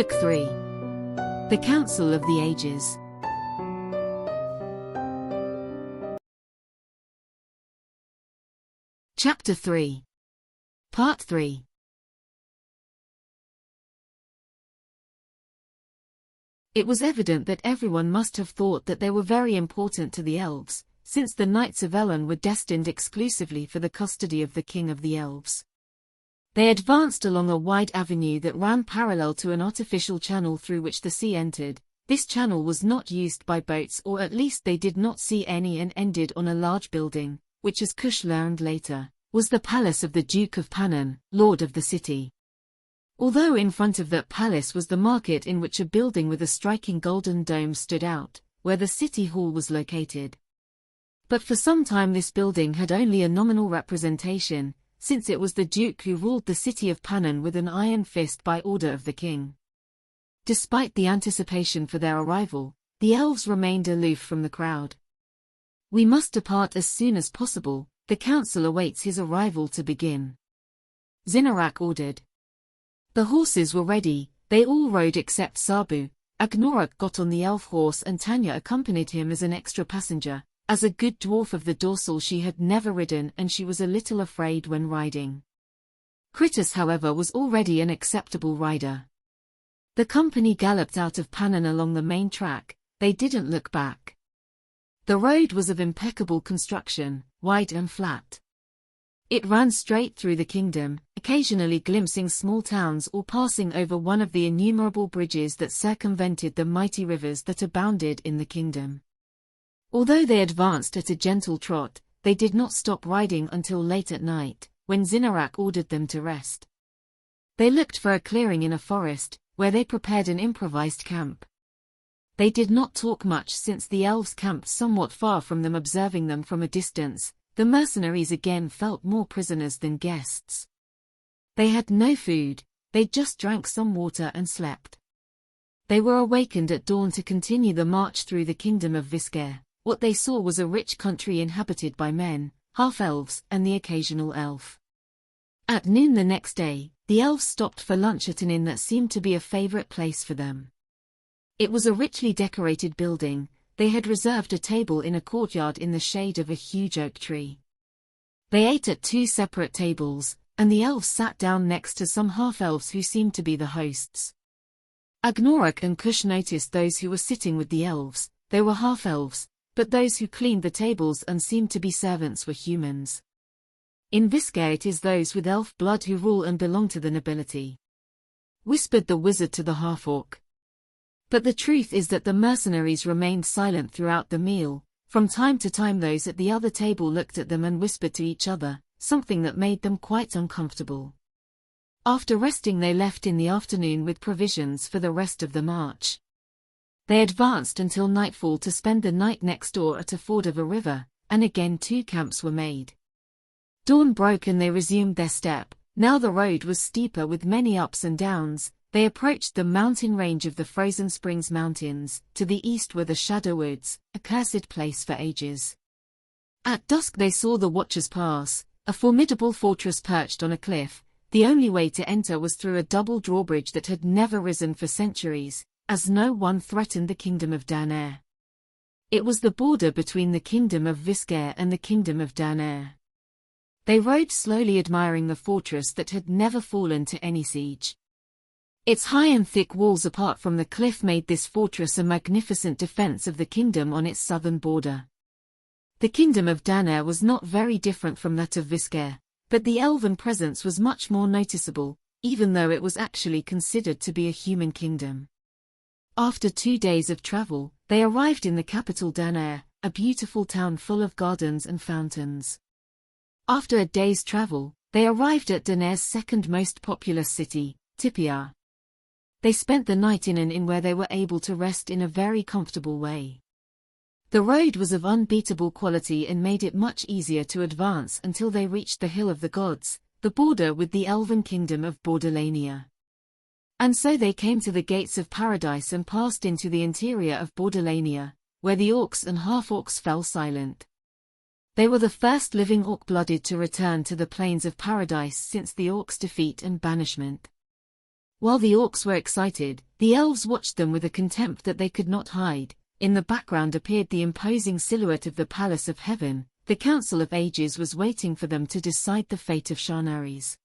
Book 3. The Council of the Ages. Chapter 3. Part 3. It was evident that everyone must have thought that they were very important to the elves, since the Knights of Elven were destined exclusively for the custody of the King of the Elves. They advanced along a wide avenue that ran parallel to an artificial channel through which the sea entered. This channel was not used by boats, or at least they did not see any, and ended on a large building, which, as Kush learned later, was the palace of the Duke of Panan, lord of the city. Although in front of that palace was the market, in which a building with a striking golden dome stood out, where the city hall was located. But for some time this building had only a nominal representation, since it was the Duke who ruled the city of Panan with an iron fist by order of the king. Despite the anticipation for their arrival, the elves remained aloof from the crowd. "We must depart as soon as possible, the council awaits his arrival to begin," Zinnarak ordered. The horses were ready, they all rode except Sabu. Agnorak got on the elf horse and Tanya accompanied him as an extra passenger. As a good dwarf of the dorsal, she had never ridden and she was a little afraid when riding. Kritus, however, was already an acceptable rider. The company galloped out of Panan along the main track. They didn't look back. The road was of impeccable construction, wide and flat. It ran straight through the kingdom, occasionally glimpsing small towns or passing over one of the innumerable bridges that circumvented the mighty rivers that abounded in the kingdom. Although they advanced at a gentle trot, they did not stop riding until late at night, when Zinnarak ordered them to rest. They looked for a clearing in a forest, where they prepared an improvised camp. They did not talk much, since the elves camped somewhat far from them. Observing them from a distance, the mercenaries again felt more prisoners than guests. They had no food, they just drank some water and slept. They were awakened at dawn to continue the march through the kingdom of Visker. What they saw was a rich country inhabited by men, half-elves, and the occasional elf. At noon the next day, the elves stopped for lunch at an inn that seemed to be a favorite place for them. It was a richly decorated building. They had reserved a table in a courtyard in the shade of a huge oak tree. They ate at two separate tables, and the elves sat down next to some half-elves who seemed to be the hosts. Agnorak and Kush noticed those who were sitting with the elves. They were half-elves, but those who cleaned the tables and seemed to be servants were humans. In Visker it is those with elf blood who rule and belong to the nobility, whispered the wizard to the half-orc. But the truth is that the mercenaries remained silent throughout the meal. From time to time those at the other table looked at them and whispered to each other, something that made them quite uncomfortable. After resting they left in the afternoon with provisions for the rest of the march. They advanced until nightfall to spend the night next door at a ford of a river, and again two camps were made. Dawn broke and they resumed their step. Now the road was steeper with many ups and downs. They approached the mountain range of the Frozen Springs Mountains. To the east were the Shadow Woods, a cursed place for ages. At dusk they saw the Watchers Pass, a formidable fortress perched on a cliff. The only way to enter was through a double drawbridge that had never risen for centuries, as no one threatened the kingdom of Danair. It was the border between the kingdom of Visker and the kingdom of Danair. They rode slowly, admiring the fortress that had never fallen to any siege. Its high and thick walls apart from the cliff made this fortress a magnificent defense of the kingdom on its southern border. The kingdom of Danair was not very different from that of Visker, but the elven presence was much more noticeable, even though it was actually considered to be a human kingdom. After 2 days of travel, they arrived in the capital Danair, a beautiful town full of gardens and fountains. After a day's travel, they arrived at Danair's second most populous city, Tipia. They spent the night in an inn where they were able to rest in a very comfortable way. The road was of unbeatable quality and made it much easier to advance until they reached the Hill of the Gods, the border with the elven kingdom of Borderlania. And so they came to the gates of paradise and passed into the interior of Borderlania, where the orcs and half-orcs fell silent. They were the first living orc-blooded to return to the plains of paradise since the orcs' defeat and banishment. While the orcs were excited, the elves watched them with a contempt that they could not hide. In the background appeared the imposing silhouette of the Palace of Heaven. The Council of Ages was waiting for them to decide the fate of Shanaris.